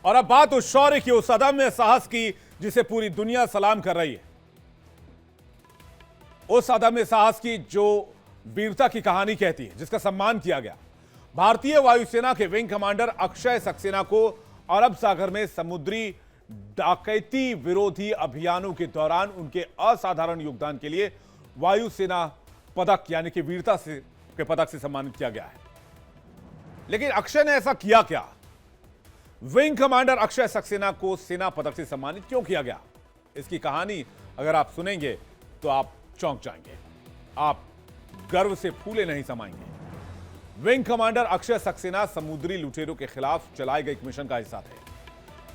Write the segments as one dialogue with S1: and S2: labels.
S1: और अब बात उस शौर्य की, उस अदम्य साहस की जिसे पूरी दुनिया सलाम कर रही है, उस अदम्य साहस की जो वीरता की कहानी कहती है, जिसका सम्मान किया गया। भारतीय वायुसेना के विंग कमांडर अक्षय सक्सेना को अरब सागर में समुद्री डकैती विरोधी अभियानों के दौरान उनके असाधारण योगदान के लिए वायुसेना पदक यानी कि वीरता के पदक से सम्मानित किया गया है। लेकिन अक्षय ने ऐसा किया क्या? विंग कमांडर अक्षय सक्सेना को सेना पदक से सम्मानित क्यों किया गया? इसकी कहानी अगर आप सुनेंगे तो आप चौंक जाएंगे, आप गर्व से फूले नहीं समाएंगे। विंग कमांडर अक्षय सक्सेना समुद्री लुटेरों के खिलाफ चलाए गए एक मिशन का हिस्सा थे।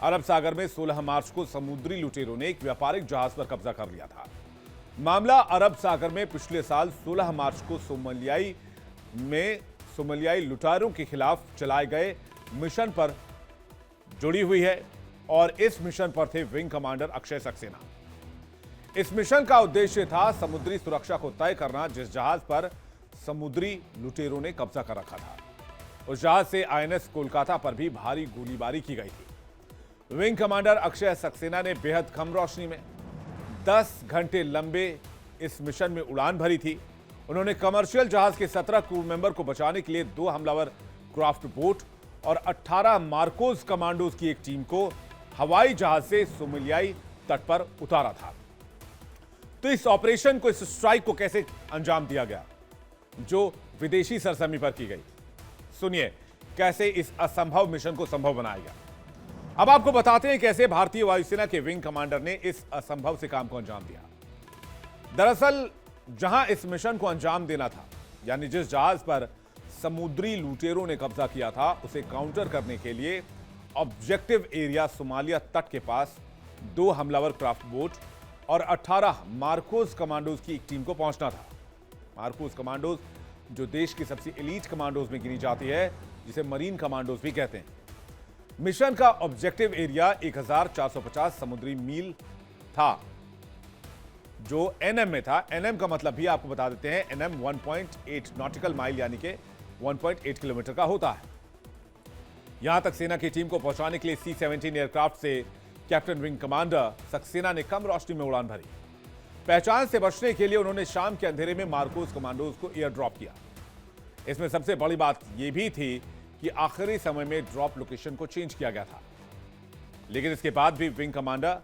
S1: अरब सागर में 16 मार्च को समुद्री लुटेरों ने एक व्यापारिक जहाज पर कब्जा कर लिया था। मामला अरब सागर में पिछले साल 16 मार्च को सोमालियाई लुटेरों के खिलाफ चलाए गए मिशन पर जुड़ी हुई है और इस मिशन पर थे विंग कमांडर अक्षय सक्सेना। इस मिशन का उद्देश्य था समुद्री सुरक्षा को तय करना, जिस जहाज पर समुद्री लुटेरों ने कब्जा कर रखा था। उस जहाज से आईएनएस कोलकाता पर भी भारी गोलीबारी की गई थी। विंग कमांडर अक्षय सक्सेना ने बेहद कम रोशनी में 10 घंटे लंबे इस मिशन में उड़ान भरी थी। उन्होंने कमर्शियल जहाज के 17 क्रू मेंबर को बचाने के लिए 2 हमलावर क्राफ्ट बोट और 18 मार्कोस कमांडोज की एक टीम को हवाई जहाज से सोमालियाई तट पर उतारा था। तो इस ऑपरेशन को, इस स्ट्राइक को कैसे अंजाम दिया गया जो विदेशी सरजमी पर की गई? सुनिए कैसे इस असंभव मिशन को संभव बनाया गया। अब आपको बताते हैं कैसे भारतीय वायुसेना के विंग कमांडर ने इस असंभव से काम को अंजाम दिया। दरअसल जहां इस मिशन को अंजाम देना था, यानी जिस जहाज पर समुद्री लुटेरों ने कब्जा किया था, उसे काउंटर करने के लिए ऑब्जेक्टिव एरिया सोमालिया तट के पास 2 हमलावर क्राफ्ट बोट और 18 मार्कोस कमांडोज की एक टीम को पहुंचना था। मार्कोस कमांडोज जो देश की सबसे एलीट कमांडोज में गिनी जाती है, जिसे मरीन कमांडोज भी कहते हैं। मिशन का ऑब्जेक्टिव एरिया 1450 समुद्री मील था, जो एनएम में था। एनएम का मतलब भी आपको बता देते हैं, एनएम 1.8 नॉटिकल माइल यानी कि 1.8 किलोमीटर का होता है। यहां तक सेना की टीम को पहुंचाने के लिए C-17 एयरक्राफ्ट से कैप्टन विंग कमांडर सक्सेना ने कम रोशनी में उड़ान भरी। पहचान से बचने के लिए उन्होंने शाम के अंधेरे में मार्कोस कमांडोज को एयर ड्रॉप किया। इसमें सबसे बड़ी बात यह भी थी कि आखिरी समय में ड्रॉप लोकेशन को चेंज किया गया था। लेकिन इसके बाद भी विंग कमांडर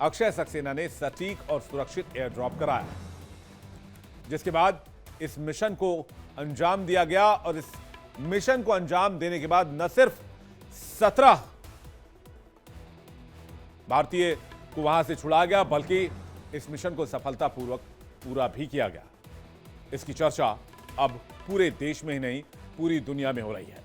S1: अक्षय सक्सेना ने सटीक और सुरक्षित एयर ड्रॉप कराया, जिसके बाद इस मिशन को अंजाम दिया गया। और इस मिशन को अंजाम देने के बाद न सिर्फ 17 भारतीय को वहां से छुड़ा गया, बल्कि इस मिशन को सफलतापूर्वक पूरा भी किया गया। इसकी चर्चा अब पूरे देश में ही नहीं, पूरी दुनिया में हो रही है।